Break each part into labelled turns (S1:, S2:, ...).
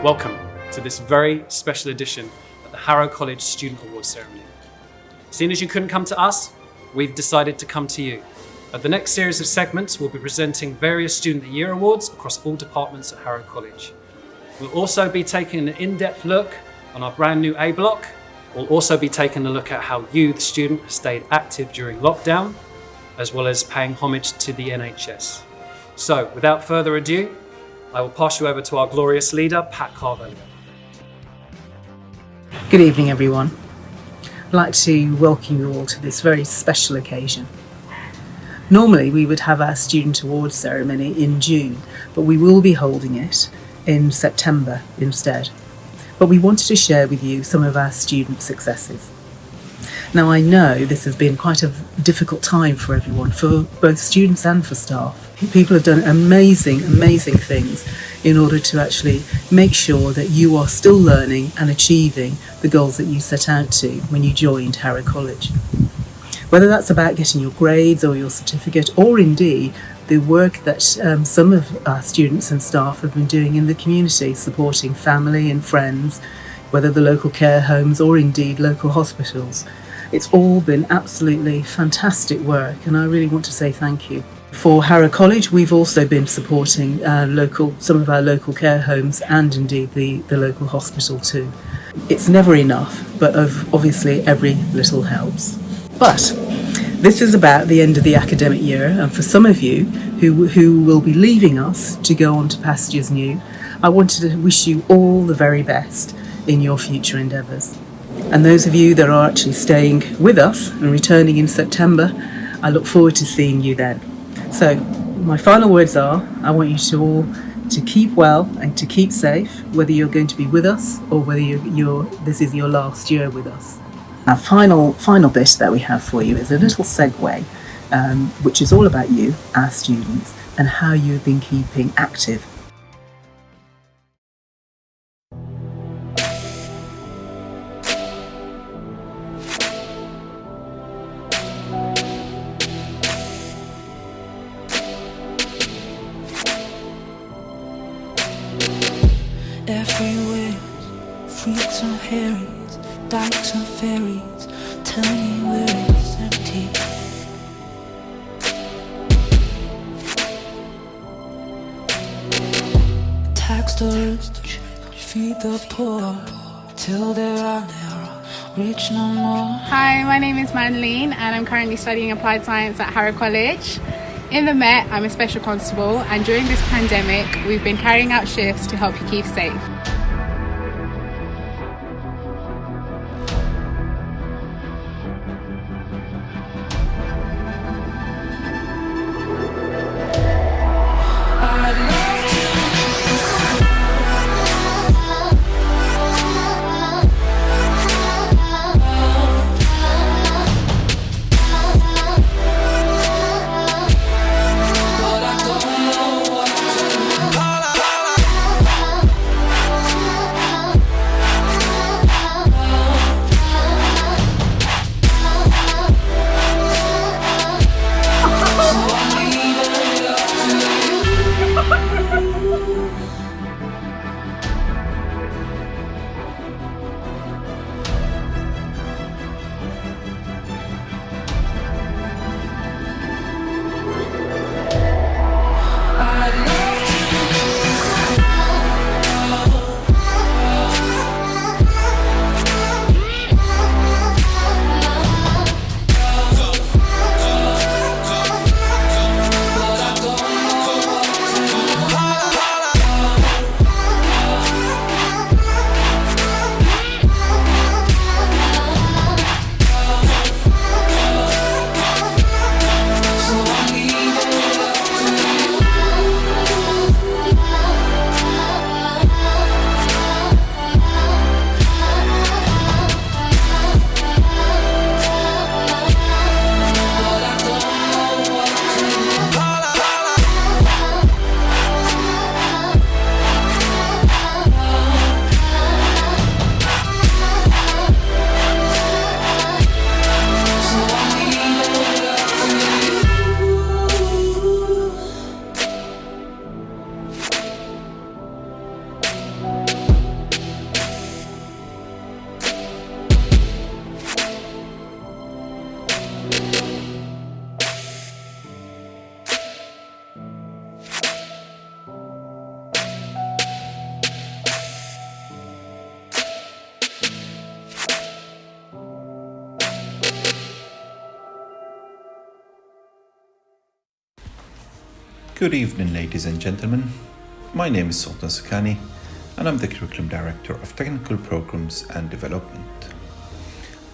S1: Welcome to this very special edition of the Harrow College Student Awards ceremony. Seeing as you couldn't come to us, we've decided to come to you. At the next series of segments, we'll be presenting various Student of the Year awards across all departments at Harrow College. We'll also be taking an in-depth look on our brand new A block. We'll also be taking a look at how you, the student, stayed active during lockdown, as well as paying homage to the NHS. So, without further ado, I will pass you over to our glorious leader, Pat Carvalho.
S2: Good evening, everyone. I'd like to welcome you all to this very special occasion. Normally, we would have our Student Awards ceremony in June, but we will be holding it in September instead. But we wanted to share with you some of our student successes. Now, I know this has been quite a difficult time for everyone, for both students and for staff. People have done amazing things in order to actually make sure that you are still learning and achieving the goals that you set out to when you joined Harrow College. Whether that's about getting your grades or your certificate, or indeed the work that some of our students and staff have been doing in the community, supporting family and friends, whether the local care homes or indeed local hospitals. It's all been absolutely fantastic work, and I really want to say thank you. For Harrow College, we've also been supporting some of our local care homes and indeed the local hospital too. It's never enough, but obviously every little helps. But this is about the end of the academic year, and for some of you who will be leaving us to go on to pastures new, I wanted to wish you all the very best in your future endeavours. And those of you that are actually staying with us and returning in September, I look forward to seeing you then. So my final words are, I want you to all to keep well and to keep safe, whether you're going to be with us or whether this is your last year with us. Our final bit that we have for you is a little segue, which is all about you, our students, and how you've been keeping active.
S3: Everywhere, freaks and herrings, dykes and ferries, tell me where it's empty. Tax the rich, feed the poor, till there are never rich no more.
S4: Hi, my name is Manleen and I'm currently studying applied science at Harrow College. In the Met, I'm a special constable, and during this pandemic, we've been carrying out shifts to help you keep safe.
S5: Good evening, ladies and gentlemen. My name is Sultan Sakani, and I'm the Curriculum Director of Technical Programs and Development.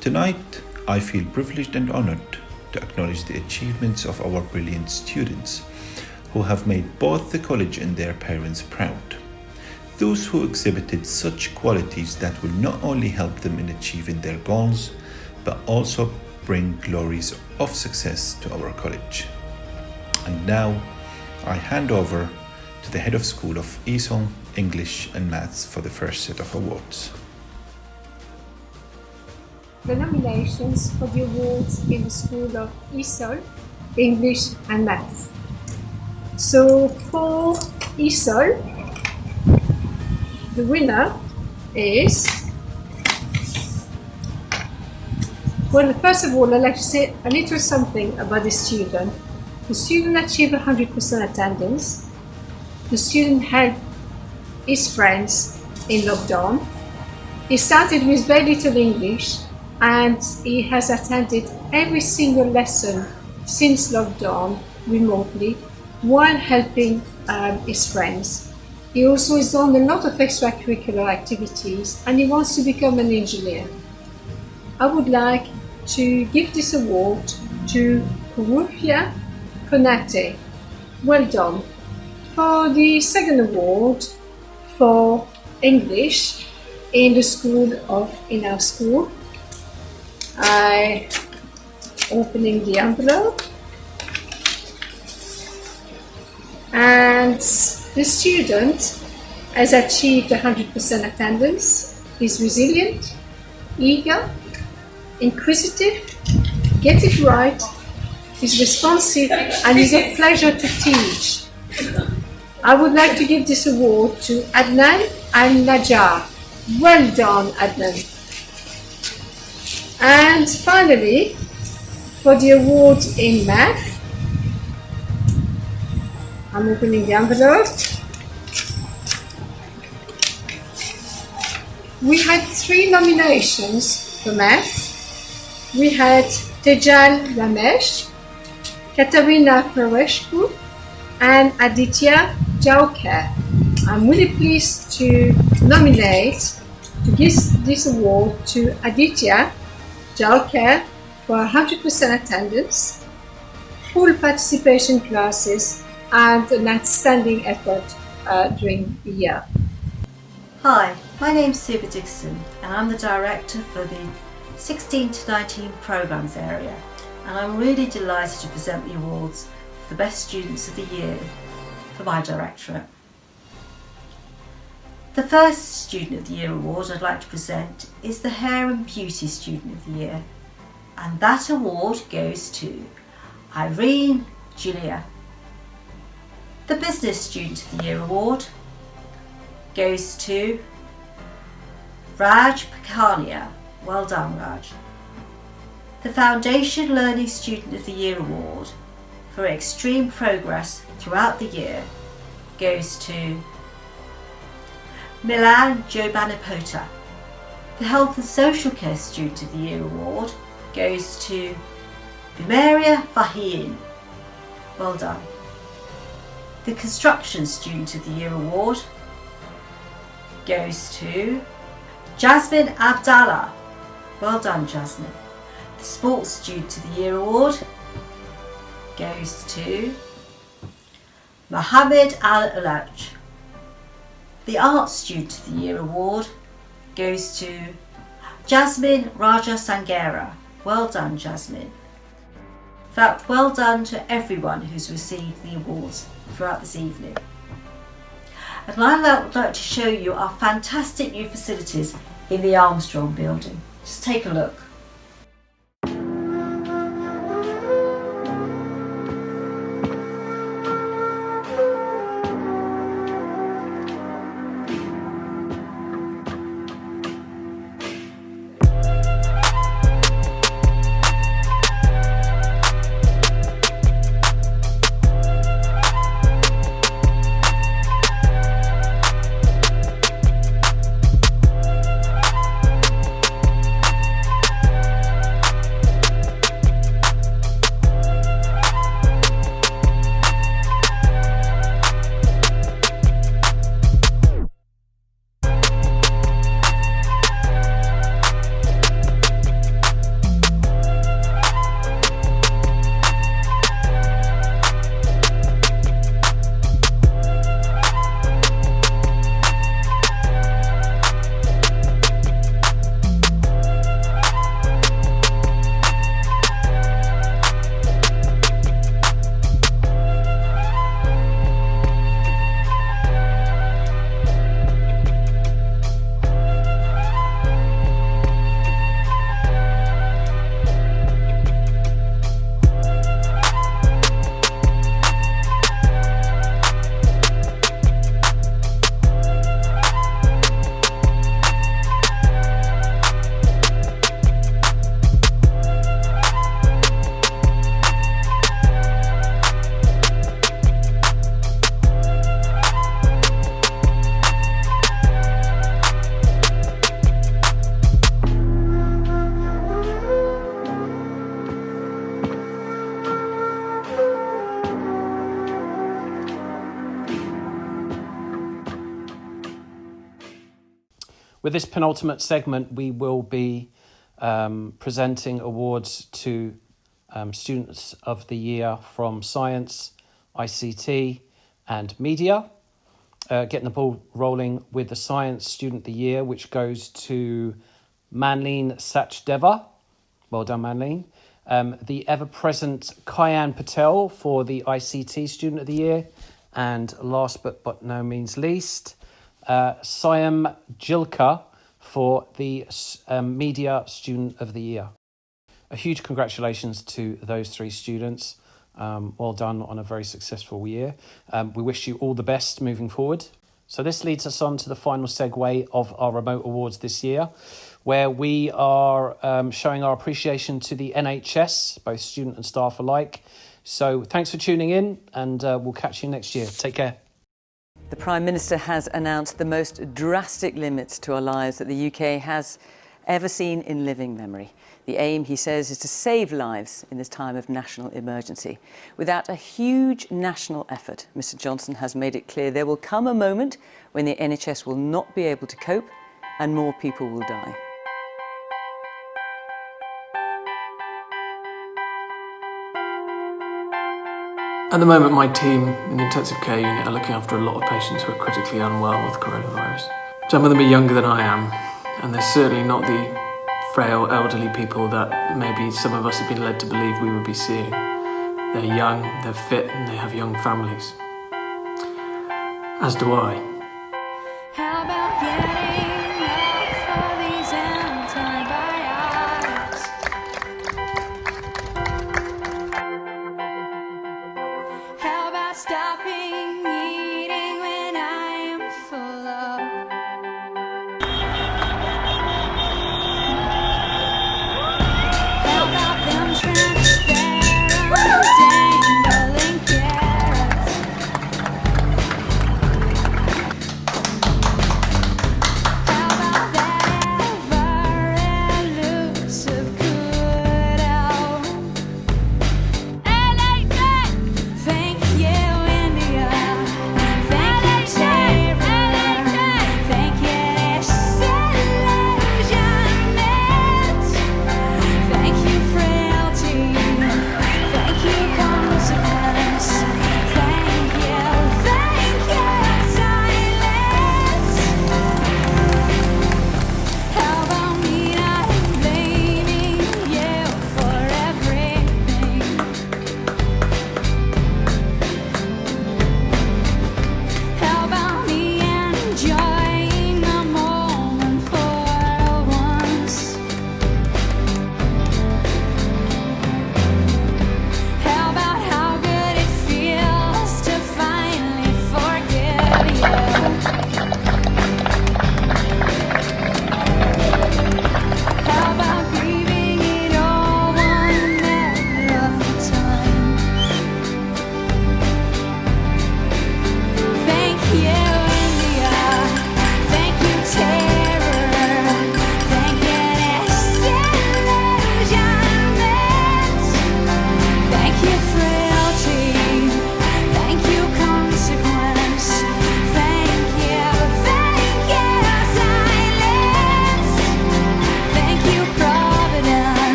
S5: Tonight, I feel privileged and honored to acknowledge the achievements of our brilliant students who have made both the college and their parents proud. Those who exhibited such qualities that will not only help them in achieving their goals, but also bring glories of success to our college. And now, I hand over to the head of school of ESOL, English and Maths for the first set of awards.
S6: The nominations for the awards in the School of ESOL, English and Maths. So for ESOL, the winner is, well, first of all, I'd like to say a little something about the student. The student achieved 100% attendance. The student helped his friends in lockdown. He started with very little English and he has attended every single lesson since lockdown remotely while helping his friends. He also has done a lot of extracurricular activities and he wants to become an engineer. I would like to give this award to Kurufia Konate. Well done. For the second award for English in our school, I opening the envelope, and the student has achieved 100% attendance, is resilient, eager, inquisitive, get it right, is responsive, and is a pleasure to teach. I would like to give this award to Adnan and Najjar. Well done, Adnan. And finally, for the award in math, I'm opening the envelope. We had 3 nominations for math. We had Tejal Ramesh, Katarina Fereshku, and Aditya Jauker. I'm really pleased to give this award to Aditya Jauker for 100% attendance, full participation classes, and an outstanding effort during the year.
S7: Hi, my name's Suba Dixon and I'm the Director for the 16 to 19 Programmes area, and I'm really delighted to present the awards for the Best Students of the Year for my directorate. The first Student of the Year award I'd like to present is the Hair and Beauty Student of the Year, and that award goes to Irene Julia. The Business Student of the Year award goes to Raj Pakania. Well done, Raj. The Foundation Learning Student of the Year award for extreme progress throughout the year goes to Milan Jobanapota. The Health and Social Care Student of the Year award goes to Bimaria Fahin. Well done. The Construction Student of the Year award goes to Jasmine Abdallah. Well done, Jasmine. The Sports Student of the Year award goes to Mohammed Al-Alaj. The Arts Student of the Year award goes to Jasmine Raja Sangera. Well done, Jasmine. In fact, well done to everyone who's received the awards throughout this evening. And I'd like to show you our fantastic new facilities in the Armstrong building. Just take a look.
S1: With this penultimate segment, we will be presenting awards to Students of the Year from Science, ICT and Media. Getting the ball rolling with the Science Student of the Year, which goes to Manleen Sachdeva. Well done, Manleen. The ever-present Kyan Patel for the ICT Student of the Year. And last but no means least, Siam Jilka for the Media Student of the Year. A huge congratulations to those three students. Well done on a very successful year. We wish you all the best moving forward. So this leads us on to the final segue of our remote awards this year, where we are showing our appreciation to the NHS, both student and staff alike. So thanks for tuning in, and we'll catch you next year. Take care.
S8: The Prime Minister has announced the most drastic limits to our lives that the UK has ever seen in living memory. The aim, he says, is to save lives in this time of national emergency. Without a huge national effort, Mr Johnson has made it clear there will come a moment when the NHS will not be able to cope and more people will die.
S9: At the moment, my team in the intensive care unit are looking after a lot of patients who are critically unwell with coronavirus. Some of them are younger than I am, and they're certainly not the frail, elderly people that maybe some of us have been led to believe we would be seeing. They're young, they're fit, and they have young families. As do I.